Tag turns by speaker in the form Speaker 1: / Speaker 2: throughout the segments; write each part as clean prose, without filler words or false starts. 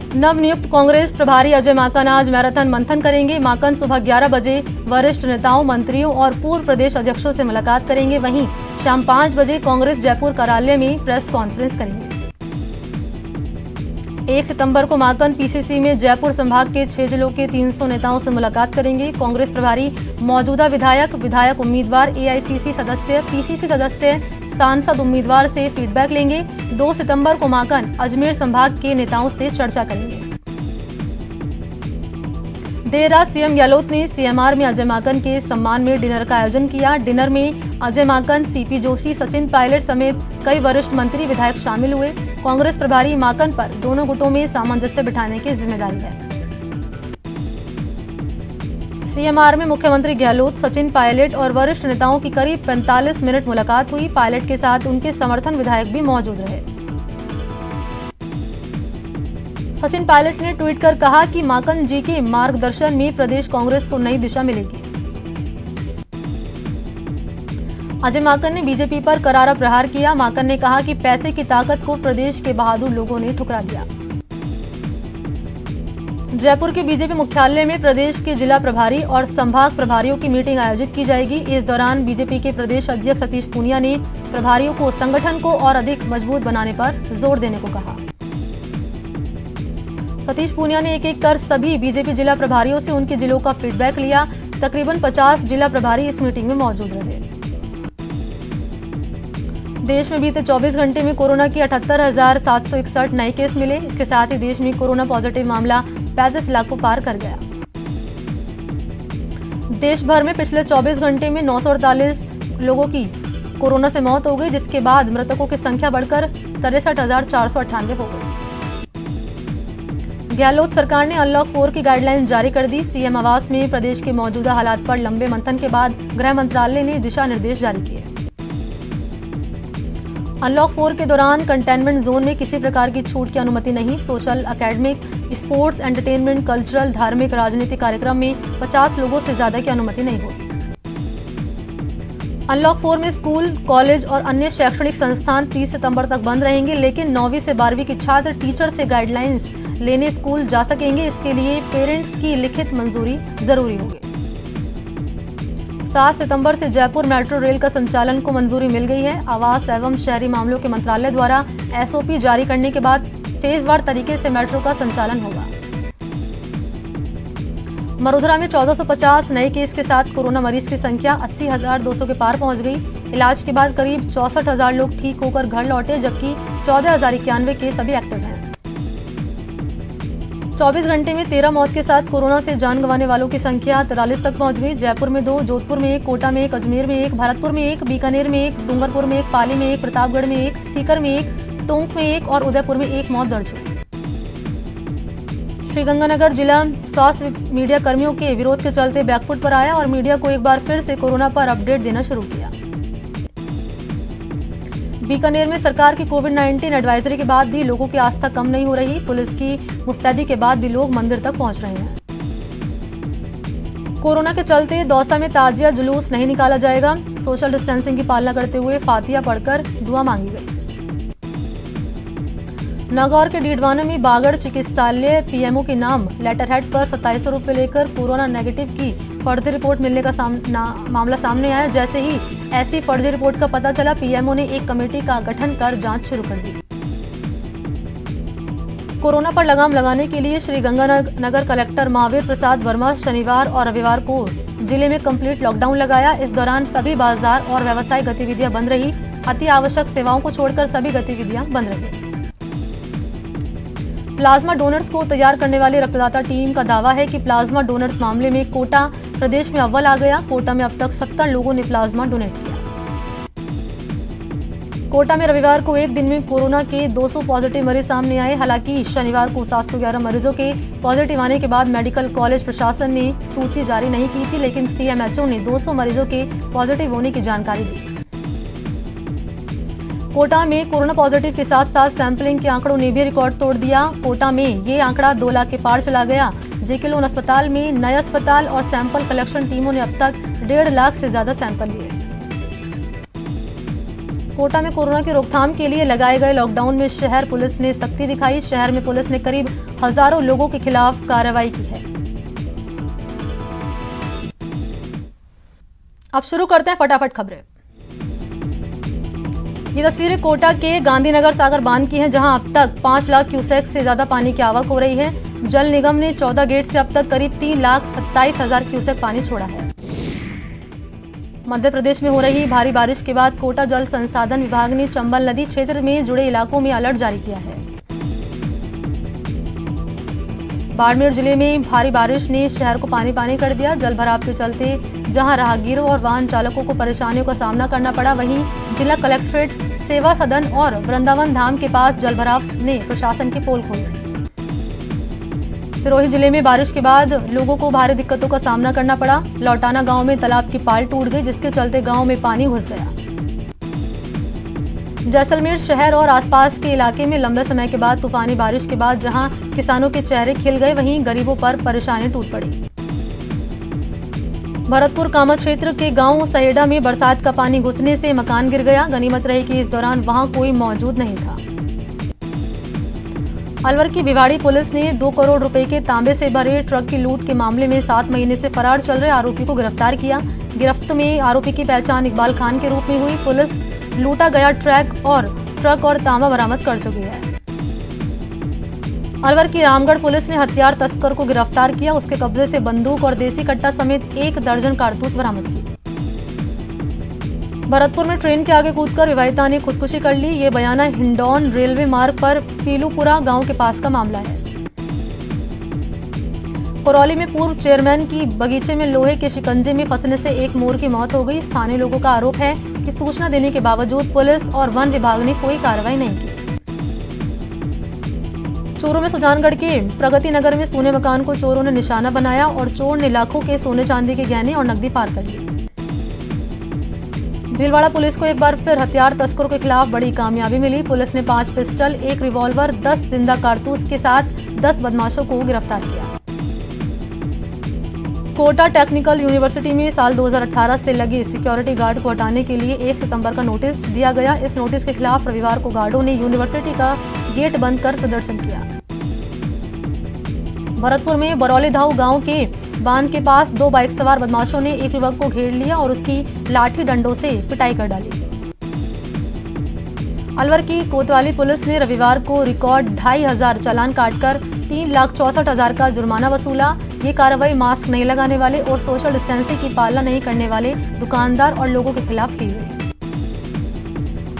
Speaker 1: नवनियुक्त कांग्रेस प्रभारी अजय माकन आज मैराथन मंथन करेंगे। माकन सुबह 11 बजे वरिष्ठ नेताओं, मंत्रियों और पूर्व प्रदेश अध्यक्षों से मुलाकात करेंगे। वहीं शाम 5 बजे कांग्रेस जयपुर कार्यालय में प्रेस कॉन्फ्रेंस करेंगे। 1 सितंबर को माकन पीसीसी में जयपुर संभाग के 6 जिलों के 300 नेताओं से मुलाकात करेंगे। कांग्रेस प्रभारी मौजूदा विधायक उम्मीदवार, एआईसीसी सदस्य, पीसीसी सदस्य, सांसद उम्मीदवार से फीडबैक लेंगे। 2 सितंबर को माकन अजमेर संभाग के नेताओं से चर्चा करेंगे। देर रात सीएम गहलोत ने सीएमआर में अजय माकन के सम्मान में डिनर का आयोजन किया। डिनर में अजय माकन, सीपी जोशी, सचिन पायलट समेत कई वरिष्ठ मंत्री, विधायक शामिल हुए। कांग्रेस प्रभारी माकन पर दोनों गुटों में सामंजस्य बिठाने की जिम्मेदारी है। सीएमआर में मुख्यमंत्री गहलोत, सचिन पायलट और वरिष्ठ नेताओं की करीब 45 मिनट मुलाकात हुई। पायलट के साथ उनके समर्थन विधायक भी मौजूद रहे। सचिन पायलट ने ट्वीट कर कहा कि माकन जी के मार्गदर्शन में प्रदेश कांग्रेस को नई दिशा मिलेगी। अजय माकन ने बीजेपी पर करारा प्रहार किया। माकन ने कहा कि पैसे की ताकत को प्रदेश के बहादुर लोगों ने ठुकरा दिया। जयपुर के बीजेपी मुख्यालय में प्रदेश के जिला प्रभारी और संभाग प्रभारियों की मीटिंग आयोजित की जाएगी। इस दौरान बीजेपी के प्रदेश अध्यक्ष सतीश पूनिया ने प्रभारियों को संगठन को और अधिक मजबूत बनाने पर जोर देने को कहा। सतीश पूनिया ने एक कर सभी बीजेपी जिला प्रभारियों से उनके जिलों का फीडबैक लिया। तकरीबन 50 जिला प्रभारी इस मीटिंग में मौजूद रहे। देश में बीते 24 घंटे में कोरोना के 78,761 नए केस मिले। इसके साथ ही देश में कोरोना पॉजिटिव मामला 35 लाख को पार कर गया। देश भर में पिछले 24 घंटे में 948 लोगों की कोरोना से मौत हो गई, जिसके बाद मृतकों की संख्या बढ़कर 63,498 हो गई। गहलोत सरकार ने अनलॉक 4 की गाइडलाइन जारी कर दी। सीएम आवास में प्रदेश के मौजूदा हालात पर लंबे मंथन के बाद गृह मंत्रालय ने दिशा निर्देश जारी किए। अनलॉक 4 के दौरान कंटेनमेंट जोन में किसी प्रकार की छूट की अनुमति नहीं। Social, academic, sports, entertainment, cultural, धार्मिक, राजनीतिक कार्यक्रम में 50 लोगों से ज्यादा की अनुमति नहीं होगी। अनलॉक 4 में स्कूल, कॉलेज और अन्य शैक्षणिक संस्थान 30 सितंबर तक बंद रहेंगे, लेकिन 9वीं से 12वीं के छात्र टीचर से गाइडलाइंस लेने स्कूल जा सकेंगे। इसके लिए पेरेंट्स की लिखित मंजूरी जरूरी होगी। 7 सितंबर से जयपुर मेट्रो रेल का संचालन को मंजूरी मिल गई है। आवास एवं शहरी मामलों के मंत्रालय द्वारा एसओपी जारी करने के बाद फेजवार तरीके से मेट्रो का संचालन होगा। मरोधरा में 1450 नए केस के साथ कोरोना मरीज की संख्या 80,200 के पार पहुंच गई। इलाज के बाद करीब 64,000 लोग ठीक होकर घर लौटे, जबकि 14,091 केस अभी एक्टिव हैं। 24 घंटे में 13 मौत के साथ कोरोना से जान गंवाने वालों की संख्या 43 तक पहुंच गई। जयपुर में 2, जोधपुर में 1, कोटा में 1, अजमेर में 1, भरतपुर में 1, बीकानेर में 1, डूंगरपुर में 1, पाली में 1, प्रतापगढ़ में 1, सीकर में 1, टोंक में 1 और उदयपुर में 1 मौत दर्ज हुई। श्रीगंगानगर जिला स्वास्थ्य मीडिया कर्मियों के विरोध के चलते बैकफुट पर आया और मीडिया को एक बार फिर से कोरोना पर अपडेट देना शुरू किया। बीकानेर में सरकार की कोविड-19 एडवाइजरी के बाद भी लोगों की आस्था कम नहीं हो रही। पुलिस की मुस्तैदी के बाद भी लोग मंदिर तक पहुंच रहे हैं। कोरोना के चलते दौसा में ताजिया जुलूस नहीं निकाला जाएगा। सोशल डिस्टेंसिंग की पालना करते हुए फातिया पढ़कर दुआ मांगी गई। नागौर के डीडवाना में बागड़ चिकित्सालय पीएमओ के नाम लेटरहेड पर 2700 रुपये लेकर कोरोना नेगेटिव की फर्जी रिपोर्ट मिलने का मामला सामने आया। जैसे ही ऐसी फर्जी रिपोर्ट का पता चला, पीएमओ ने एक कमेटी का गठन कर जांच शुरू कर दी। कोरोना पर लगाम लगाने के लिए श्रीगंगानगर कलेक्टर महावीर प्रसाद वर्मा शनिवार और रविवार को जिले में कंप्लीट लॉकडाउन लगाया। इस दौरान सभी बाजार और व्यावसायिक गतिविधियां बंद रही। अति आवश्यक सेवाओं को छोड़कर सभी गतिविधियां बंद रही। प्लाज्मा डोनर्स को तैयार करने वाली रक्तदाता टीम का दावा है कि प्लाज्मा डोनर्स मामले में कोटा प्रदेश में अव्वल आ गया। कोटा में अब तक 70 लोगों ने प्लाज्मा डोनेट किया। कोटा में रविवार को एक दिन में कोरोना के 200 पॉजिटिव मरीज सामने आए। हालांकि शनिवार को 711 मरीजों के पॉजिटिव आने के बाद मेडिकल कॉलेज प्रशासन ने सूची जारी नहीं की थी, लेकिन सीएमएचओ ने 200 मरीजों के पॉजिटिव होने की जानकारी दी। कोटा में कोरोना पॉजिटिव के साथ साथ सैंपलिंग के आंकड़ों ने भी रिकॉर्ड तोड़ दिया। कोटा में ये आंकड़ा 2 लाख के पार चला गया। जेके लोन अस्पताल में नए अस्पताल और सैंपल कलेक्शन टीमों ने अब तक 1.5 लाख से ज्यादा सैंपल लिए। कोटा में कोरोना की रोकथाम के लिए लगाए गए लॉकडाउन में शहर पुलिस ने सख्ती दिखाई। शहर में पुलिस ने करीब हजारों लोगों के खिलाफ कार्रवाई की है। अब शुरू करते हैं फटाफट खबरें। ये तस्वीरें कोटा के गांधीनगर सागर बांध की हैं, जहां अब तक 5 लाख क्यूसेक से ज्यादा पानी की आवक हो रही है। जल निगम ने 14 गेट से अब तक करीब 3,27,000 क्यूसेक पानी छोड़ा है। मध्य प्रदेश में हो रही भारी बारिश के बाद कोटा जल संसाधन विभाग ने चंबल नदी क्षेत्र में जुड़े इलाकों में अलर्ट जारी किया है। बाड़मेर जिले में भारी बारिश ने शहर को पानी पानी कर दिया। जल भराव के चलते जहां राहगीरों और वाहन चालकों को परेशानियों का सामना करना पड़ा, वहीं जिला कलेक्ट्रेट, सेवा सदन और वृंदावन धाम के पास जल भराव ने प्रशासन की पोल खोल दी। सिरोही जिले में बारिश के बाद लोगों को भारी दिक्कतों का सामना करना पड़ा। लौटाना गांव में तालाब की पाल टूट गई, जिसके चलते गांव में पानी घुस गया। जैसलमेर शहर और आसपास के इलाके में लंबे समय के बाद तूफानी बारिश के बाद जहां किसानों के चेहरे खिल गए, वहीं गरीबों पर परेशानी टूट पड़ी। भरतपुर कामा क्षेत्र के गांव सहेडा में बरसात का पानी घुसने से मकान गिर गया। गनीमत रही कि इस दौरान वहां कोई मौजूद नहीं था। अलवर की भिवाड़ी पुलिस ने 2 करोड़ रुपए के तांबे से भरे ट्रक की लूट के मामले में 7 महीने से फरार चल रहे आरोपी को गिरफ्तार किया। गिरफ्त में आरोपी की पहचान इकबाल खान के रूप में हुई। पुलिस लूटा गया ट्रक और तांबा बरामद कर चुकी है। अलवर की रामगढ़ पुलिस ने हथियार तस्कर को गिरफ्तार किया। उसके कब्जे से बंदूक और देसी कट्टा समेत 1 दर्जन कारतूस बरामद किए। भरतपुर में ट्रेन के आगे कूदकर विवाहिता ने खुदकुशी कर ली। ये बयाना हिंडौन रेलवे मार्ग पर पीलूपुरा गांव के पास का मामला है। करौली में पूर्व चेयरमैन की बगीचे में लोहे के शिकंजे में फंसने से एक मोर की मौत हो गई। स्थानीय लोगों का आरोप है कि सूचना देने के बावजूद पुलिस और वन विभाग ने कोई कार्रवाई नहीं की। चोरों में सुजानगढ़ के प्रगति नगर में सोने मकान को चोरों ने निशाना बनाया और चोर ने लाखों के सोने चांदी के गहने और नकदी पार कर ली। भीलवाड़ा पुलिस को एक बार फिर हथियार तस्करों के खिलाफ बड़ी कामयाबी मिली। पुलिस ने 5 पिस्टल, 1 रिवॉल्वर, 10 जिंदा कारतूस के साथ 10 बदमाशों को गिरफ्तार किया। कोटा टेक्निकल यूनिवर्सिटी में साल 2018 से लगे सिक्योरिटी गार्ड को हटाने के लिए 1 सितंबर का नोटिस दिया गया। इस नोटिस के खिलाफ रविवार को गार्डों ने यूनिवर्सिटी का गेट बंद कर प्रदर्शन किया। भरतपुर में बरौली धाऊ गांव के बांध के पास 2 बाइक सवार बदमाशों ने एक युवक को घेर लिया और उसकी लाठी डंडों से पिटाई कर डाली। अलवर की कोतवाली पुलिस ने रविवार को रिकॉर्ड 2,500 चालान काटकर 3,64,000 का जुर्माना वसूला। ये कार्रवाई मास्क नहीं लगाने वाले और सोशल डिस्टेंसिंग की पालना नहीं करने वाले दुकानदार और लोगों के खिलाफ की गई।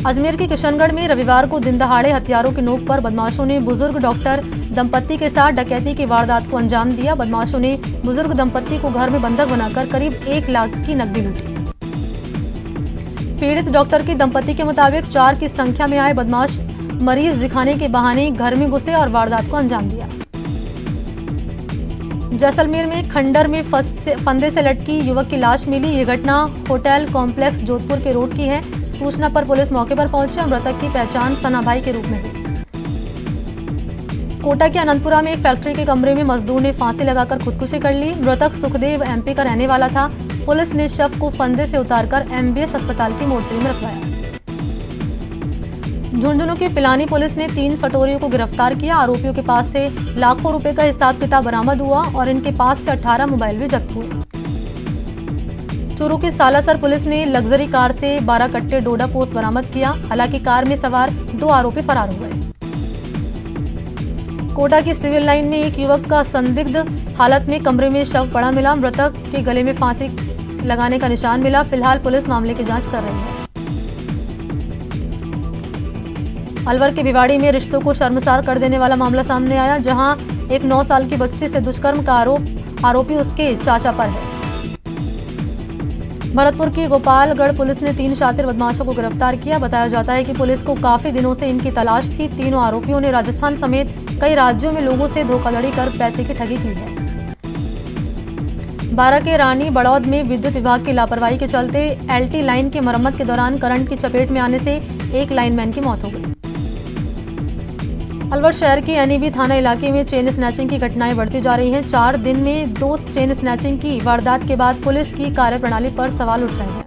Speaker 1: अजमेर के किशनगढ़ में रविवार को दिन दहाड़े हथियारों की नोक पर बदमाशों ने बुजुर्ग डॉक्टर दंपत्ति के साथ डकैती की वारदात को अंजाम दिया। बदमाशों ने बुजुर्ग दंपत्ति को घर में बंधक बनाकर करीब 1 लाख की नकदी लूटी। पीड़ित डॉक्टर की दंपत्ति के मुताबिक 4 की संख्या में आए बदमाश मरीज दिखाने के बहाने घर में घुसे और वारदात को अंजाम दिया। जैसलमेर में खंडर में फंदे से लटकी युवक की लाश मिली। ये घटना होटल कॉम्प्लेक्स जोधपुर के रोड की है। सूचना पर पुलिस मौके पर पहुंची और मृतक की पहचान सना भाई के रूप में हुई। कोटा के अनंतपुरा में एक फैक्ट्री के कमरे में मजदूर ने फांसी लगाकर खुदकुशी कर ली। मृतक सुखदेव एमपी का रहने वाला था। पुलिस ने शव को फंदे से उतारकर एमबीएस अस्पताल की मोर्चरी में रखवाया। झुंझुनू की पिलानी पुलिस ने 3 सटोरियों को गिरफ्तार किया। आरोपियों के पास से लाखों रुपए का हिसाब किताब बरामद हुआ और इनके पास से 18 मोबाइल भी जब्त हुए। चूरू की सालासर पुलिस ने लग्जरी कार से 12 कट्टे डोडा पोस्ट बरामद किया। हालांकि कार में सवार 2 आरोपी फरार हो गए। कोटा की सिविल लाइन में एक युवक का संदिग्ध हालत में कमरे में शव पड़ा मिला। मृतक के गले में फांसी लगाने का निशान मिला। फिलहाल पुलिस मामले की जांच कर रही है। अलवर के भिवाड़ी में रिश्तों को शर्मसार कर देने वाला मामला सामने आया, जहां एक 9 साल की बच्ची से दुष्कर्म का आरोपी उसके चाचा पर है। भरतपुर की गोपालगढ़ पुलिस ने 3 शातिर बदमाशों को गिरफ्तार किया। बताया जाता है कि पुलिस को काफी दिनों से इनकी तलाश थी। तीनों आरोपियों ने राजस्थान समेत कई राज्यों में लोगों से धोखाधड़ी कर पैसे की ठगी की है। बारां के रानी बड़ौद में विद्युत विभाग की लापरवाही के चलते एलटी लाइन की मरम्मत के दौरान करंट की चपेट में आने से एक लाइनमैन की मौत हो गई। अलवर शहर के एनईबी थाना इलाके में चेन स्नैचिंग की घटनाएं बढ़ती जा रही हैं। 4 दिन में 2 चेन स्नैचिंग की वारदात के बाद पुलिस की कार्यप्रणाली पर सवाल उठ रहे हैं।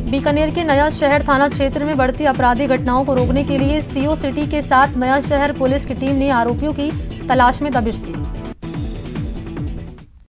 Speaker 1: बीकानेर के नया शहर थाना क्षेत्र में बढ़ती आपराधिक घटनाओं को रोकने के लिए सीओ सिटी के साथ नया शहर पुलिस की टीम ने आरोपियों की तलाश में दबिश दी।